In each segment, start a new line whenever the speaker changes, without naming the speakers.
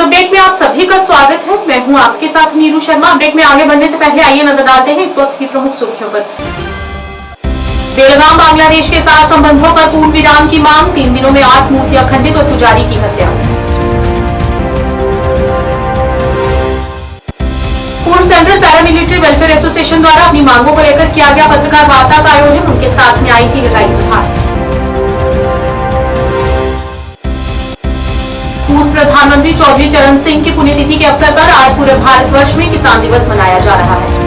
Update में आप सभी का स्वागत है। मैं हूं आपके साथ नीरू शर्मा। अपडेट में आगे बढ़ने से पहले आइए नजर डालते हैं इस वक्त की प्रमुख सुर्खियों पर। बेलगाम बांग्लादेश के साथ संबंधों पर पूर्ण विराम की मांग, 3 दिनों में 8 मूर्तियां खंडित और पुजारी की हत्या। पूर्व सेंट्रल पैरामिलिट्री वेलफेयर एसोसिएशन द्वारा अपनी मांगों को लेकर किया गया पत्रकार वार्ता का आयोजन, उनके साथ न्याय की लगाई गुहार। पूर्व प्रधानमंत्री चौधरी चरण सिंह की पुण्यतिथि के अवसर पर आज पूरे भारतवर्ष में किसान दिवस मनाया जा रहा है।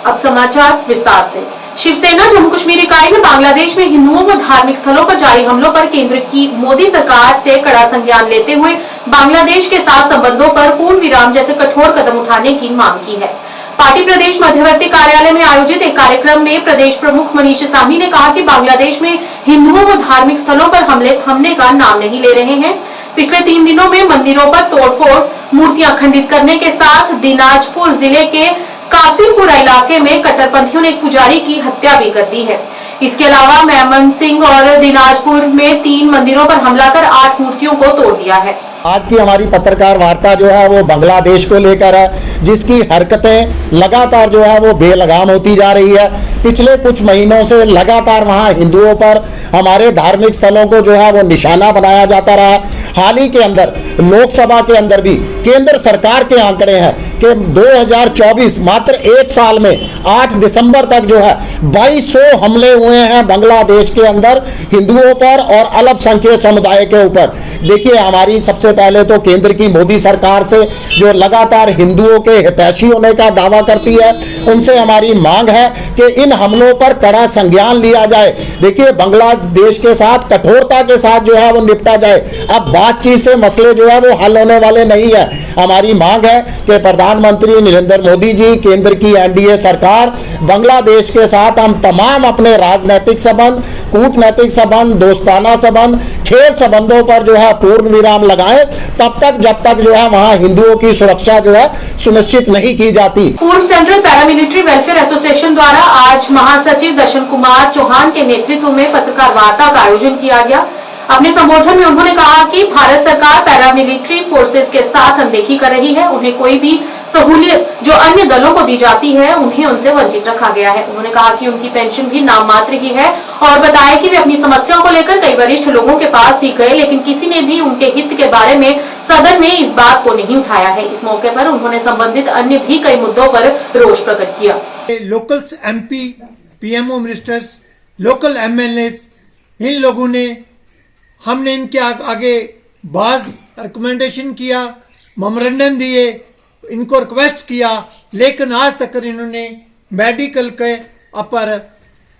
अब समाचार विस्तार से। शिवसेना जम्मू कश्मीर इकाई ने बांग्लादेश में हिंदुओं व धार्मिक स्थलों पर जारी हमलों पर केंद्र की मोदी सरकार से कड़ा संज्ञान लेते हुए बांग्लादेश के साथ संबंधों पर पूर्ण विराम जैसे कठोर कदम उठाने की मांग की है। पार्टी प्रदेश मध्यवर्ती कार्यालय में आयोजित एक कार्यक्रम में प्रदेश प्रमुख मनीष साहनी ने कहा कि बांग्लादेश में हिंदुओं व धार्मिक स्थलों पर हमले का नाम नहीं ले रहे हैं। पिछले 3 दिनों में मंदिरों पर तोड़फोड़, मूर्तियां खंडित करने के साथ दिनाजपुर जिले के कासिमपुरा इलाके में कट्टरपंथियों ने एक पुजारी की हत्या भी कर दी है। इसके अलावा मेमन सिंह और दिनाजपुर में 3 मंदिरों पर हमला कर 8 मूर्तियों को तोड़ दिया है।
आज की हमारी पत्रकार वार्ता जो है वो बांग्लादेश को लेकर है, जिसकी हरकतें लगातार जो है वो बेलगाम होती जा रही है। पिछले कुछ महीनों से लगातार वहाँ हिंदुओं पर, हमारे धार्मिक स्थलों को जो है वो निशाना बनाया जाता रहा। हाल ही के अंदर लोकसभा के अंदर भी केंद्र सरकार के आंकड़े हैं कि 2024 मात्र 1 साल में 8 दिसंबर तक जो है 2200 हमले हुए हैं बांग्लादेश के अंदर हिंदुओं पर और अल्पसंख्यक समुदाय के ऊपर। देखिए, हमारी सबसे पहले तो केंद्र की मोदी सरकार से जो लगातार हिंदुओं के हितैषी होने का दावा करती है, उनसे हमारी मांग है कि इन हमलों पर कड़ा संज्ञान लिया जाए। देखिए, बांग्लादेश के साथ कठोरता के साथ जो है वो निपटा जाए। अब बातचीत से मसले जो है वो हल होने वाले नहीं है। हमारी मांग है कि प्रधानमंत्री नरेंद्र मोदी जी, केंद्र की एनडीए सरकार बांग्लादेश के साथ हम तमाम अपने राजनीतिक संबंध, कूटनैतिक संबंध, दोस्ताना संबंध, खेल संबंधों पर जो है पूर्ण विराम लगाएं, तब तक जब तक जो है वहां हिंदुओं की सुरक्षा जो है सुनिश्चित नहीं की जाती।
पूर्व सेंट्रल पैरामिलिट्री वेलफेयर एसोसिएशन द्वारा आज महासचिव दर्शन कुमार चौहान के नेतृत्व में पत्रकार वार्ता का आयोजन किया गया। अपने संबोधन में उन्होंने कहा कि भारत सरकार पैरामिलिट्री फोर्सेस के साथ अनदेखी कर रही है। उन्हें कोई भी सहूलियत जो अन्य दलों को दी जाती है, उन्हें उनसे वंचित रखा गया है। उन्होंने कहा कि उनकी पेंशन भी नाम मात्र ही है और बताया कि वे अपनी समस्याओं को लेकर कई वरिष्ठ लोगों के पास भी गए, लेकिन किसी ने भी उनके हित के बारे में सदन में इस बात को नहीं उठाया है। इस मौके पर उन्होंने संबंधित अन्य भी कई मुद्दों पर रोष प्रकट किया।
Local MP, PMO ministers, local MLAs, इन लोगों ने, हमने इनके आगे बाज रिकमेंडेशन किया, मेमोरेंडम दिए, इनको रिक्वेस्ट किया, लेकिन आज तक इन्होंने मेडिकल के ऊपर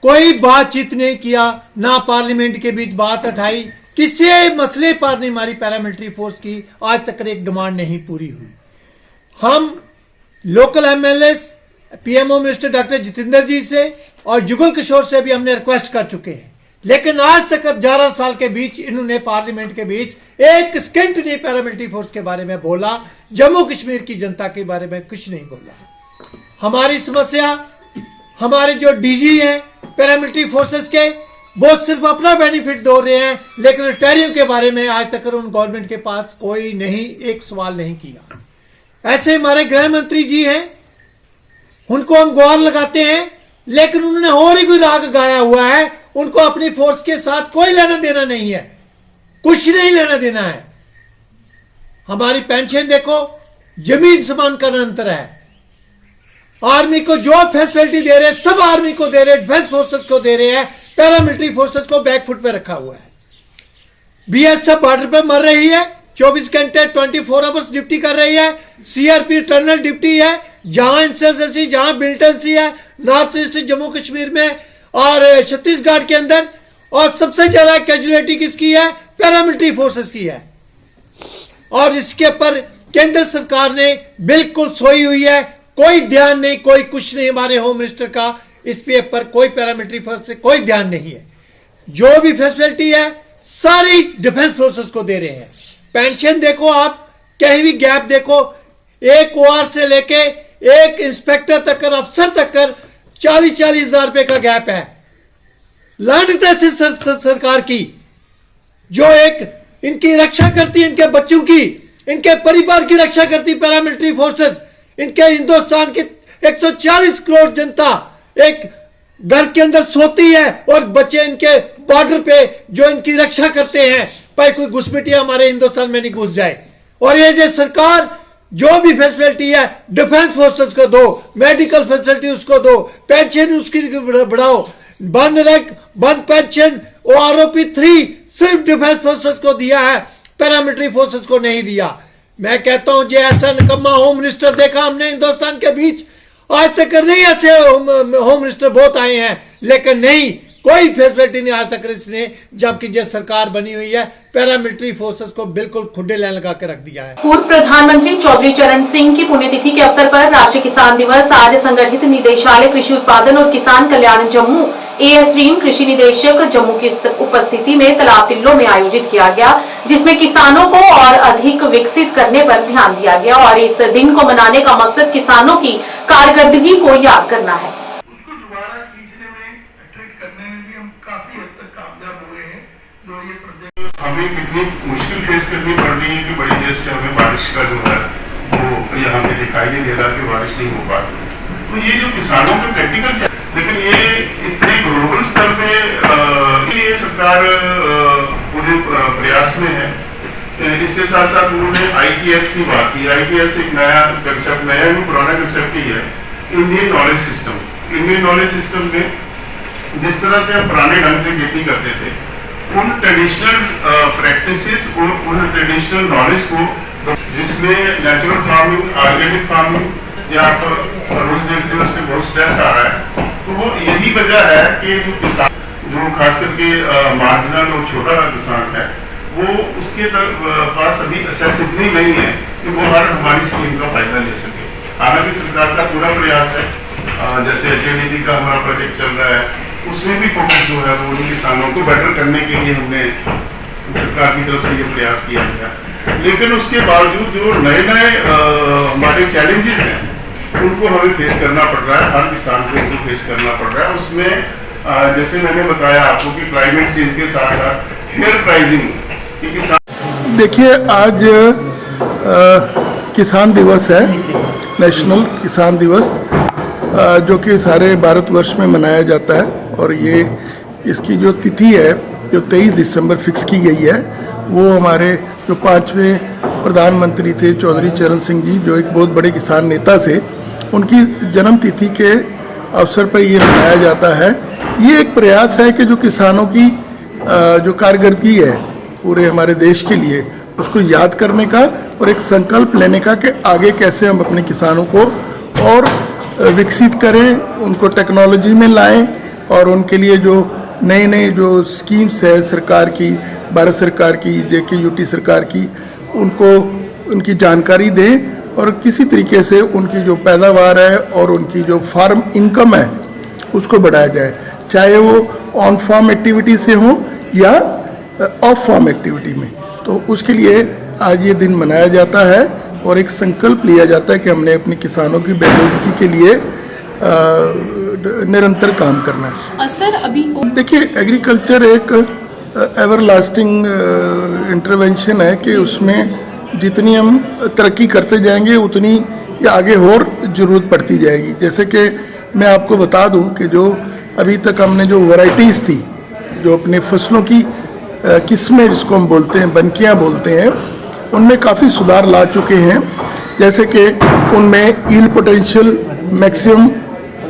कोई बातचीत नहीं किया, ना पार्लियामेंट के बीच बात उठाई, किसी मसले पर नहीं हमारी पैरामिलिट्री फोर्स की आज तक एक डिमांड नहीं पूरी हुई। हम local MLAs, PMO minister doctor Jitendra ji से और जुगल किशोर से भी हमने रिक्वेस्ट कर चुके हैं, लेकिन आज तक 11 साल के बीच इन्होंने पार्लियामेंट के बीच एक सेकंड नहीं पैरामिलिट्री फोर्स के बारे में बोला, जम्मू कश्मीर की जनता के बारे में कुछ नहीं बोला। हमारी समस्या, हमारे जो डीजी हैं पैरामिलिट्री फोर्सेस के, वो सिर्फ अपना बेनिफिट दो रहे हैं, लेकिन रिटायरियों के बारे में आज तक उन गवर्नमेंट के पास कोई नहीं, एक सवाल नहीं किया। ऐसे हमारे गृह मंत्री जी हैं, उनको हम गुहार लगाते हैं, लेकिन उन्होंने और ही कोई राग गाया हुआ है। उनको अपनी फोर्स के साथ कोई लेना देना नहीं है, कुछ नहीं लेना देना है। हमारी पेंशन देखो, जमीन समान का अंतर है। आर्मी को जो फैसिलिटी दे रहे हैं सब आर्मी को दे रहे हैं, डिफेंस फोर्सेस को दे रहे हैं, पैरामिलिट्री फोर्सेस को बैकफुट पे रखा हुआ है। बीएसएफ बॉर्डर पे मर रही है, 24 घंटे 24 आवर्स ड्यूटी कर रही है। सीआरपी टर्नल ड्यूटी है, जहां इंसर्जेंसी, जहां मिलिटेंसी है नॉर्थ ईस्ट जम्मू कश्मीर में और छत्तीसगढ़ के अंदर, और सबसे ज्यादा कैजुअलिटी किसकी है? पैरामिलिट्री फोर्सेस की है। और इसके पर केंद्र सरकार ने बिल्कुल सोई हुई है, कोई ध्यान नहीं, कोई कुछ नहीं। हमारे होम मिनिस्टर का इस पे पर कोई पैरामिलिट्री फोर्स से कोई ध्यान नहीं है। जो भी फैसिलिटी है सारी डिफेंस फोर्सेस को दे रहे हैं। पेंशन देखो आप, कहीं भी गैप देखो, एक ओआर से लेके एक इंस्पेक्टर तक, अफसर तक 40-40 हजार रुपए का गैप है। लानत है इस सरकार की, जो एक इनकी रक्षा करती है, इनके बच्चों की, इनके परिवार की रक्षा करती पैरामिलिट्री फोर्सेस। इनके हिंदुस्तान की 140 करोड़ जनता एक घर के अंदर सोती है और बच्चे इनके बॉर्डर पे जो इनकी रक्षा करते हैं, भाई कोई घुसपैठिया हमारे हिंदुस्तान में नहीं घुस जाए। और ये जो सरकार जो भी फैसिलिटी है डिफेंस फोर्सेस को दो, मेडिकल फैसिलिटी उसको दो, पेंशन उसकी बढ़ाओ, वन रैंक वन पेंशन और आरओपी 3 सिर्फ डिफेंस फोर्सेस को दिया है, पैरामिलिट्री फोर्सेस को नहीं दिया। मैं कहता हूं जो ऐसा निकम्मा होम मिनिस्टर देखा हमने हिंदुस्तान के बीच, आज तक नहीं ऐसे होम मिनिस्टर बहुत आए हैं, लेकिन नहीं कोई फैसिलिटी नहीं आज तक इसने, जबकि जिस सरकार बनी हुई है पैरामिलिट्री फोर्सेस को बिल्कुल खुडे लाइन लगा के रख दिया है।
पूर्व प्रधानमंत्री चौधरी चरण सिंह की पुण्यतिथि के अवसर पर राष्ट्रीय किसान दिवस आज संगठित निदेशालय कृषि उत्पादन और किसान कल्याण जम्मू एएसरीम कृषि निदेशक जम्मू की उपस्थिति में तालाब तिल्लो में आयोजित किया गया, जिसमें किसानों को और अधिक विकसित करने पर ध्यान दिया गया। और इस दिन को मनाने का मकसद किसानों की कारकर्दगी को याद करना है।
उसको दोबारा खींचने में, अट्रैक्ट करने में भी हम काफी हद तक कामयाब हुए हैं। जो ये प्रोजेक्ट
हमें कितनी मुश्किल फेस करनी पड़ रही है कि बड़ी देर से हमें बारिश का जो है वो यहाँ पे दिखाई नहीं दे रहा कि बारिश नहीं हो पा रही। तो ये जो किसानों के प्रैक्टिकल, लेकिन ये इतने ग्लोबल स्तर पे ये सरकार पूरे प्रयास में है। इसके साथ साथ उन्होंने ITS की बात की। ITS एक नया कंसेप्ट, नया भी पुराना कंसेप्ट ही है, Indian knowledge system. Indian knowledge system में जिस तरह से हम पुराने ढंग से खेती करते थे, उन ट्रेडिशनल प्रैक्टिसेस और उन ट्रेडिशनल नॉलेज को, जिसमें नेचुरल फार्मिंग, ऑर्गेनिक फार्मिंग, या आप रोज देखते हैं उस पर बहुत स्ट्रेस आ रहा है। तो वो यही वजह है कि जो किसान, जो खास करके मार्जिनल और छोटा किसान है, वो उसके पास अभी एक्सेस इतनी नहीं है कि वो हर हमारी स्कीम का फायदा ले सके। हालांकि सरकार का पूरा प्रयास है, जैसे HADD का हमारा प्रोजेक्ट चल रहा है, उसमें भी फोकस जो है वो उन किसानों को बेटर करने के लिए हमने सरकार की तरफ से ये प्रयास किया गया। लेकिन उसके बावजूद जो नए नए हमारे चैलेंजेस हैं उनको हमें फेस करना पड़ रहा है, हर किसान को उनको फेस करना पड़ रहा है। उसमें जैसे मैंने बताया आपको कि क्लाइमेट चेंज के साथ साथ फेयर प्राइसिंग कि किसान।
देखिए आज किसान दिवस है, नेशनल किसान दिवस, जो कि सारे भारतवर्ष में मनाया जाता है। और ये इसकी जो तिथि है जो 23 दिसंबर फिक्स की गई है, वो हमारे जो 5वें प्रधानमंत्री थे चौधरी चरण सिंह जी, जो एक बहुत बड़े किसान नेता से, उनकी जन्म तिथि के अवसर पर ये मनाया जाता है। ये एक प्रयास है कि जो किसानों की जो कारकर्दगी है पूरे हमारे देश के लिए, उसको याद करने का और एक संकल्प लेने का कि आगे कैसे हम अपने किसानों को और विकसित करें, उनको टेक्नोलॉजी में लाएं और उनके लिए जो नए नए जो स्कीम्स है सरकार की, भारत सरकार की, JKUT सरकार की, उनको उनकी जानकारी दें और किसी तरीके से उनकी जो पैदावार है और उनकी जो फार्म इनकम है उसको बढ़ाया जाए, चाहे वो ऑन फार्म एक्टिविटी से हो या ऑफ फार्म एक्टिविटी में। तो उसके लिए आज ये दिन मनाया जाता है और एक संकल्प लिया जाता है कि हमने अपने किसानों की बेरोजगारी के लिए निरंतर काम करना है।
सर अभी
देखिए एग्रीकल्चर एक एवरलास्टिंग इंटरवेंशन है कि उसमें जितनी हम तरक्की करते जाएंगे उतनी ये आगे और ज़रूरत पड़ती जाएगी। जैसे कि मैं आपको बता दूं कि जो अभी तक हमने जो वैरायटीज़ थी, जो अपने फसलों की किस्में जिसको हम बोलते हैं, बनकियां बोलते हैं, उनमें काफ़ी सुधार ला चुके हैं। जैसे कि उनमें यील्ड पोटेंशियल मैक्सिमम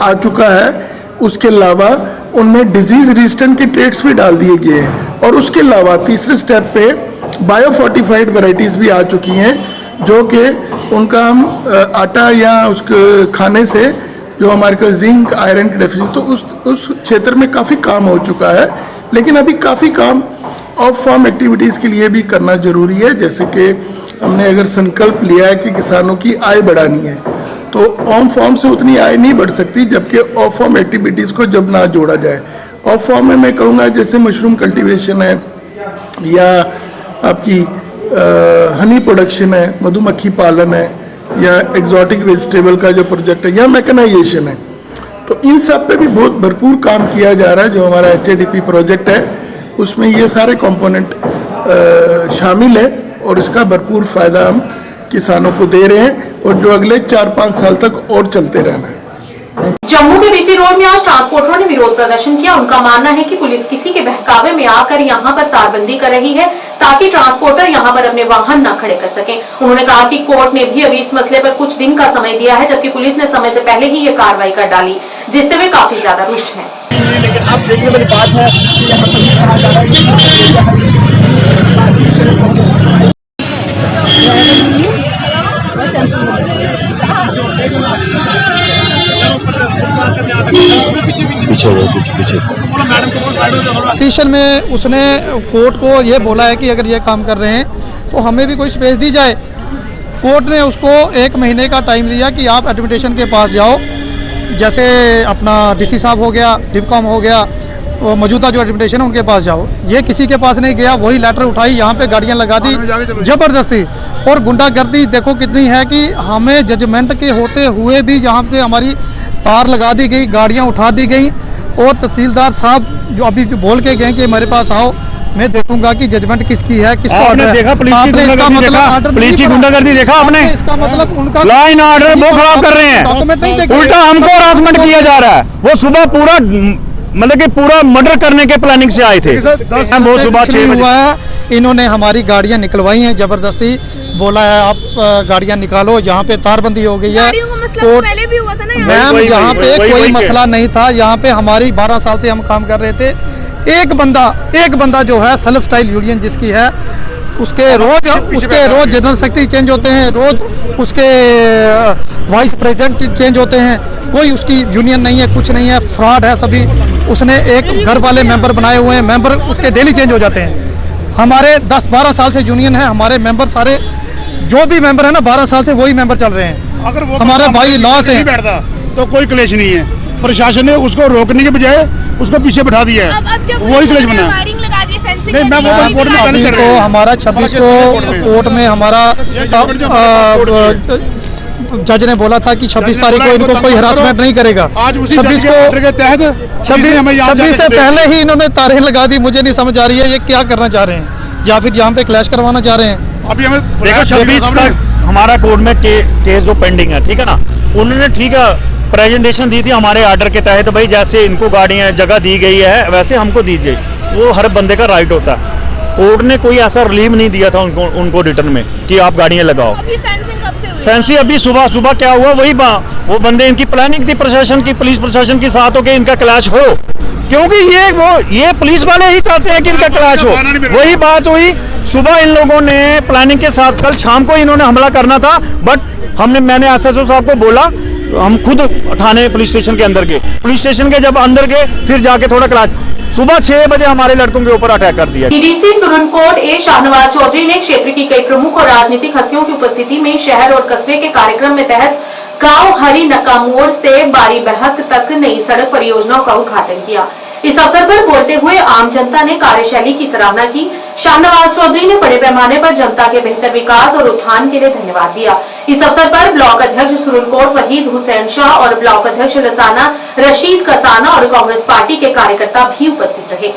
आ चुका है, उसके अलावा उनमें डिजीज़ रेजिस्टेंट के ट्रेड्स भी डाल दिए गए हैं और उसके अलावा तीसरे स्टेप पे बायो फोर्टिफाइड वैरायटीज़ भी आ चुकी हैं, जो कि उनका हम आटा या उसके खाने से जो हमारे को जिंक आयरन की डेफिशिएंसी, तो उस क्षेत्र में काफ़ी काम हो चुका है। लेकिन अभी काफ़ी काम ऑफ फार्म एक्टिविटीज़ के लिए भी करना ज़रूरी है। जैसे कि हमने अगर संकल्प लिया है कि किसानों की आय बढ़ानी है, तो ऑन फार्म से उतनी आय नहीं बढ़ सकती जबकि ऑफ फार्म एक्टिविटीज़ को जब ना जोड़ा जाए। ऑफ फार्म में मैं कहूँगा जैसे मशरूम कल्टीवेशन है या आपकी हनी प्रोडक्शन है, मधुमक्खी पालन है, या एग्जॉटिक वेजिटेबल का जो प्रोजेक्ट है, या मैकेनाइजेशन है। तो इन सब पे भी बहुत भरपूर काम किया जा रहा है। जो हमारा HADP प्रोजेक्ट है उसमें ये सारे कंपोनेंट शामिल है और इसका भरपूर फायदा हम किसानों को दे रहे हैं और जो अगले 4-5 साल तक और चलते रहना है।
जम्मू के BC रोड में आज ट्रांसपोर्टरों ने विरोध प्रदर्शन किया। उनका मानना है कि पुलिस किसी के बहकावे में आकर यहां पर तारबंदी कर रही है ताकि ट्रांसपोर्टर यहां पर अपने वाहन न खड़े कर सकें। उन्होंने कहा कि कोर्ट ने भी अभी इस मसले पर कुछ दिन का समय दिया है, जबकि पुलिस ने समय से पहले ही ये कार्रवाई कर डाली, जिससे वे काफी ज्यादा रुष्ट हैं।
लेकिन अब देखने वाली बात है कि यहाँ पर ये कहा जा रहा है
पिटीशन में उसने कोर्ट को ये बोला है कि अगर ये काम कर रहे हैं तो हमें भी कोई स्पेस दी जाए। कोर्ट ने उसको 1 महीने का टाइम लिया कि आप एडमिनिस्ट्रेशन के पास जाओ, जैसे अपना DC साहब हो गया, डिपकॉम हो गया, और मौजूदा जो एडमिनिस्ट्रेशन है उनके पास जाओ। ये किसी के पास नहीं गया, वही लेटर उठाई, यहाँ पे गाड़ियाँ लगा दी जबरदस्ती। और गुंडागर्दी देखो कितनी है कि हमें जजमेंट के होते हुए भी यहाँ से हमारी तार लगा दी गई, गाड़ियाँ उठा दी गई। और तहसीलदार साहब जो अभी जो बोल के गए कि मेरे पास आओ, मैं देखूंगा कि जजमेंट किसकी है, किसका ऑर्डर है।
देखा पुलिस की
इसका मतलब
पुलिस की गुंडागर्दी देखा आपने?
इसका मतलब उनका
लॉ एंड ऑर्डर वो खराब कर रहे हैं,
डॉक्यूमेंट नहीं देखे।
उल्टा हमको हरासमेंट किया जा रहा है। वो सुबह पूरा मतलब कि पूरा मर्डर करने के प्लानिंग से आए थे। वो सुबह 6 बजे
हुआ है, इन्होंने हमारी गाड़ियां निकलवाई हैं जबरदस्ती। बोला है आप गाड़ियां निकालो, यहाँ पे तारबंदी हो गई है।
तो पहले भी हुआ था ना
मैम, यहाँ पे कोई मसला नहीं था। यहाँ पे हमारी 12 साल से हम काम कर रहे थे। एक बंदा जो है सेल्फ स्टाइल यूनियन जिसकी है, उसके रोज जनरल सेक्रेटरी चेंज होते हैं, रोज उसके वाइस प्रेसिडेंट चेंज होते हैं। कोई उसकी यूनियन नहीं है, कुछ नहीं है, फ्रॉड है सभी। उसने एक घर वाले मेंबर बनाए हुए हैं, मेंबर उसके डेली चेंज हो जाते हैं। हमारे 10-12 साल से यूनियन है, हमारे मेंबर सारे जो भी मेंबर है ना 12 साल से वही मेंबर चल रहे हैं।
अगर वो
हमारे भाई लॉस है,
बैठता तो कोई क्लेश नहीं है। प्रशासन ने उसको रोकने के बजाय उसको पीछे बैठा दिया है, वही क्लेश बना है।
वायरिंग लगा दी, फेंसिंग
नहीं, मैं वो
कर दी।
कोर्ट में चैलेंज कर रहे हैं।
हमारा 26 को कोर्ट में हमारा जज ने बोला था कि 26 तारीख को इनको कोई हरासमेंट नहीं करेगा।
आज उसी
26
ऑर्डर के तहत
26 से पहले ही इन्होंने तारें लगा दी। मुझे नहीं समझ आ रही है ये क्या करना चाह रहे हैं, या फिर यहाँ पे क्लैश करवाना चाह रहे हैं।
अभी हमें
देखो 26 तक हमारा कोर्ट में केस जो पेंडिंग है, ठीक है ना। उन्होंने ठीक है प्रेजेंटेशन दी थी हमारे ऑर्डर के तहत, भाई जैसे इनको गाड़ियाँ जगह दी गई है वैसे हमको दीजिए। वो हर बंदे का राइट होता है। कोर्ट ने कोई ऐसा रिलीव नहीं दिया था उनको रिटर्न में कि आप गाड़ियाँ लगाओ।
अभी फेंसिंग कब से हुई?
फैंसी अभी सुबह क्या हुआ, वही वो बंदे, इनकी प्लानिंग थी प्रशासन की, पुलिस प्रशासन के साथ होकर इनका क्लैश हो, क्योंकि ये पुलिस वाले ही चाहते हैं कि इनका क्लैश हो। वही बात हुई, सुबह इन लोगों ने प्लानिंग के साथ, कल शाम को इन्होंने हमला करना था, बट मैंने SSO साहब को बोला, हम खुद थाने पुलिस स्टेशन के अंदर गए। पुलिस स्टेशन के जब अंदर गए फिर जाके थोड़ा क्लैश, सुबह 6 बजे हमारे लड़कों के ऊपर अटैक कर दिया।
DDC सुरनकोट A शाहनवाज चौधरी ने क्षेत्र की कई प्रमुख और राजनीतिक हस्तियों की उपस्थिति में शहर और कस्बे के कार्यक्रम में तहत गांव हरी नक्का मोड़ से बारी बहक तक नई सड़क परियोजनाओं का उद्घाटन किया। इस अवसर पर बोलते हुए आम जनता ने कार्यशैली की सराहना की। शाहनवाज चौधरी ने बड़े पैमाने पर जनता के बेहतर विकास और उत्थान के लिए धन्यवाद दिया। इस अवसर पर ब्लॉक अध्यक्ष सुरनकोट वहीद हुसैन शाह और ब्लॉक अध्यक्ष लसाना रशीद कसाना और कांग्रेस पार्टी के कार्यकर्ता भी उपस्थित रहे।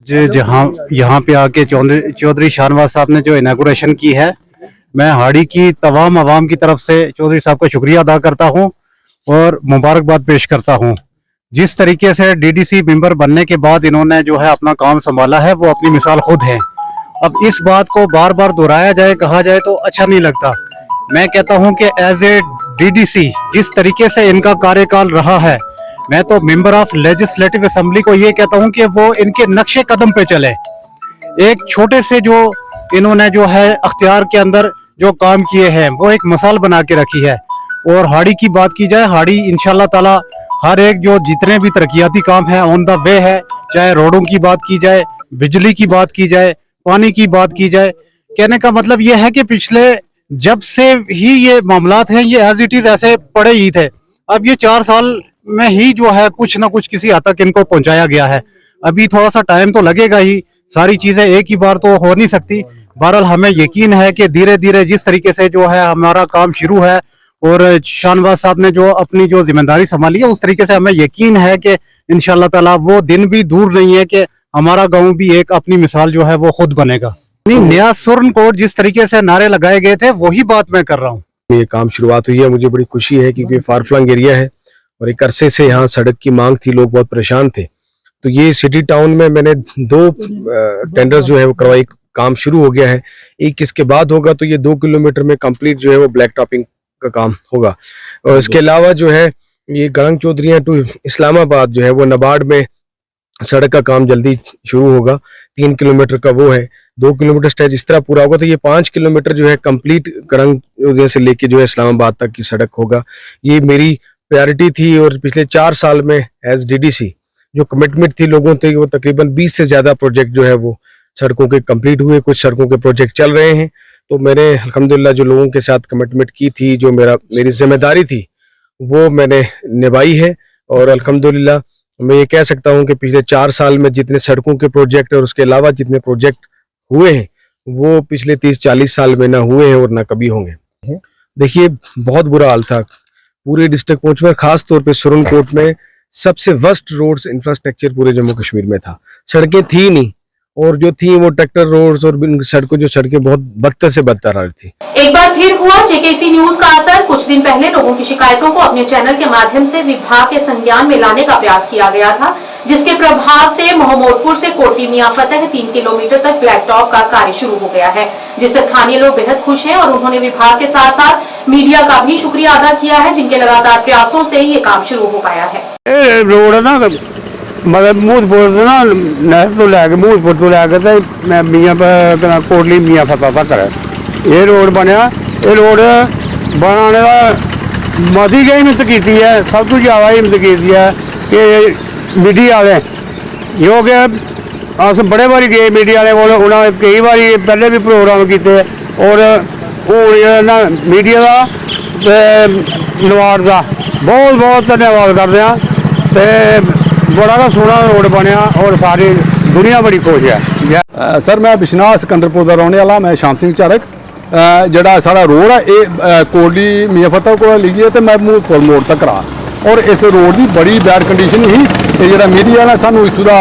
जहाँ यहाँ पे आके चौधरी शाहनवाज साहब ने जो इनॉग्रेशन की है, मैं हाड़ी की तमाम आवाम की तरफ से चौधरी साहब का शुक्रिया अदा करता हूँ और मुबारकबाद पेश करता हूँ। जिस तरीके से DDC मेंबर बनने के बाद इन्होंने जो है अपना काम संभाला है, वो अपनी मिसाल खुद है। अब इस बात को बार बार दोहराया जाए, कहा जाए तो अच्छा नहीं लगता। मैं कहता हूँ कि एज ए DDC जिस तरीके से इनका कार्यकाल रहा है, मैं तो मेंबर ऑफ लेजिस्लेटिव असेंबली को ये कहता हूं कि वो इनके नक्शे कदम पे चले। एक छोटे से जो इन्होंने जो है अख्तियार के अंदर जो काम किए हैं वो एक मिसाल बना के रखी है। और हाड़ी की बात की जाए, हाड़ी इंशाल्लाह ताला हर एक जो जितने भी तरक्याती काम है ऑन द वे है, चाहे रोडों की बात की जाए, बिजली की बात की जाए, पानी की बात की जाए। कहने का मतलब ये है कि पिछले जब से ही ये मामलात हैं ये एज इट इज ऐसे पड़े ही थे। अब ये 4 साल में ही जो है कुछ ना कुछ किसी हद तक इनको पहुंचाया गया है। अभी थोड़ा सा टाइम तो लगेगा ही, सारी चीजें एक ही बार तो हो नहीं सकती। बहरहाल हमें यकीन है कि धीरे धीरे जिस तरीके से जो है हमारा काम शुरू है और शाहनवाज साहब ने जो अपनी जो जिम्मेदारी संभाली है उस तरीके से हमें यकीन है कि इंशाल्लाह ताला वो दिन भी दूर नहीं है कि हमारा गांव भी एक अपनी मिसाल जो है वो खुद बनेगा। नया सुरन कोट जिस तरीके से नारे लगाए गए थे वही बात मैं कर रहा हूँ।
ये काम शुरुआत हुई है, मुझे बड़ी खुशी है क्योंकि फार फ्लंग एरिया है और एक अरसे से यहाँ सड़क की मांग थी, लोग बहुत परेशान थे। तो ये सिटी टाउन में मैंने 2 टेंडर्स जो है वो करवाई, काम शुरू हो गया है। एक इसके बाद होगा तो ये 2 किलोमीटर में कंप्लीट जो है वो ब्लैक टॉपिंग का काम होगा। और इसके अलावा जो है ये गरंग चौधरी टू इस्लामाबाद जो है वो नबार्ड में सड़क का काम जल्दी शुरू होगा। 3 किलोमीटर का वो है, 2 किलोमीटर स्टेज इस तरह पूरा होगा तो ये 5 किलोमीटर जो है कंप्लीट गरंग चौधरी से लेके जो है इस्लामाबाद तक की सड़क होगा। ये मेरी प्रायोरिटी थी और पिछले 4 साल में एज डीडीसी जो कमिटमेंट थी लोगों से, वो तकरीबन 20 से ज्यादा प्रोजेक्ट जो है वो सड़कों के कंप्लीट हुए, कुछ सड़कों के प्रोजेक्ट चल रहे हैं। तो मैंने अल्हम्दुलिल्लाह जो लोगों के साथ कमिटमेंट की थी, जो मेरी जिम्मेदारी थी वो मैंने निभाई है। और अल्हम्दुलिल्लाह मैं ये कह सकता हूँ कि पिछले 4 साल में जितने सड़कों के प्रोजेक्ट और उसके अलावा जितने प्रोजेक्ट हुए हैं वो पिछले 30-40 साल में ना हुए हैं और ना कभी होंगे। देखिए बहुत बुरा हाल था पूरे डिस्ट्रिक्ट पुंछ में, खास तौर पे सुरन कोट में सबसे वर्स्ट रोड्स इंफ्रास्ट्रक्चर पूरे जम्मू कश्मीर में था। सड़कें थी नहीं और जो थी वो ट्रैक्टर रोड्स और सड़कें बहुत बदतर से बदतर आ रही थी।
एक बार फिर हुआ जेकेसी न्यूज का असर। कुछ दिन पहले लोगों की शिकायतों को अपने चैनल के माध्यम से विभाग के संज्ञान में लाने का प्रयास किया गया था, जिसके प्रभाव से मोहम्मदपुर से कोटली मियां फतेह 3 किलोमीटर तक ब्लैक टॉप का कार्य शुरू हो गया है, जिससे स्थानीय लोग बेहद खुश हैं और उन्होंने विभाग के साथ साथ मीडिया का भी शुक्रिया अदा किया है, जिनके लगातार प्रयासों से ये काम शुरू हो पाया है।
रोड ना मतलब मूहपुर ना नहर तो लैके मूहपुर तो लैके मियां कोटली मियां फतेह तक है ये रोड बनया। ये रोड बनाने का मती गई हिम्मत की है, सब कुछ ज़्यादा हिम्मत की है कि मीडिया वाले जो कि अस बड़े बारी गए मीडिया वाले को, उन्होंने कई बार पहले भी प्रोग्राम किए और हूँ ना मीडिया का नवार्ड का बहुत बहुत धन्यवाद करते हैं। बड़ा का सोहना रोड बनया और सारी दुनिया बड़ी खुश है।
सर मैं बिश्नाह सिकंदरपुर का रहने वाला, मैं शाम सिंह चारक। जड़ा सारा रोड है ये कोटली मियां फतेह को लिखी है तो मैं मूहपुर मोड़ तक रहा और इस रोड की बड़ी बैड कंडीशन ही। जो मीडिया ने सानू इत्थों का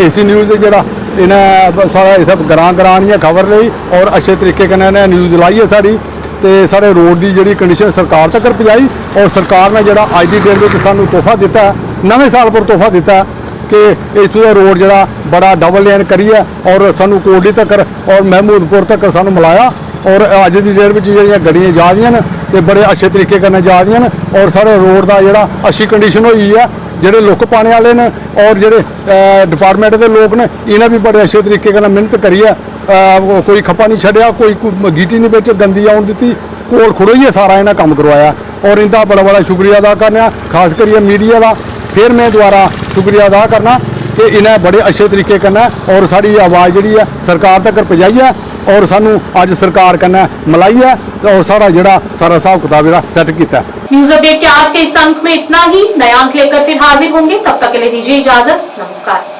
AC न्यूज़ जो इन्हें सारा इतना ग्रां खबर ली और अच्छे तरीके इन्हें न्यूज़ लाई है साड़ी तो सारे रोड की जी कंडीशन सरकार तक पहुँचाई और सरकार ने जोड़ा अज की डेट में सानू तोहफा दिता है, नवे साल पर तोहफा दिता है कि इत्थों का रोड जोड़ा बड़ा डबल लेन करिए और सानू कोटली तक और महमूदपुर तक सानू मिलाया और अज की डेट में जो गड्डियाँ जा रही तो बड़े अच्छे तरीके जा रही और सारे रोड का जोड़ा अच्छी कंडीशन हुई है। जोड़े लुक पाने वाले ने और जोड़े डिपार्टमेंट के लोग ने इन्हें भी बड़े अच्छे तरीके मेहनत करिए, कोई खप्पा नहीं छड़िया, कोई गीटी नहीं बिच गंदी आउन दी, कोल खड़ोइए सारा इन्हें काम करवाया और इनका बड़ा बड़ा शुक्रिया अदा करना, खास करिए मीडिया का। फिर मैं दोबारा शुक्रिया अदा करना कि इन्हें बड़े अच्छे तरीके और साड़ी आवाज़ जी है सरकार तक पहुँचाई है और सानू अज सरकार कन्नै मिलाई है और सारा जोड़ा सारा हिसाब किताब जोड़ा सैट किया।
न्यूज अपडेट के आज के इस अंक में इतना ही। नया अंक लेकर फिर हाजिर होंगे, तब तक के लिए दीजिए इजाजत। नमस्कार।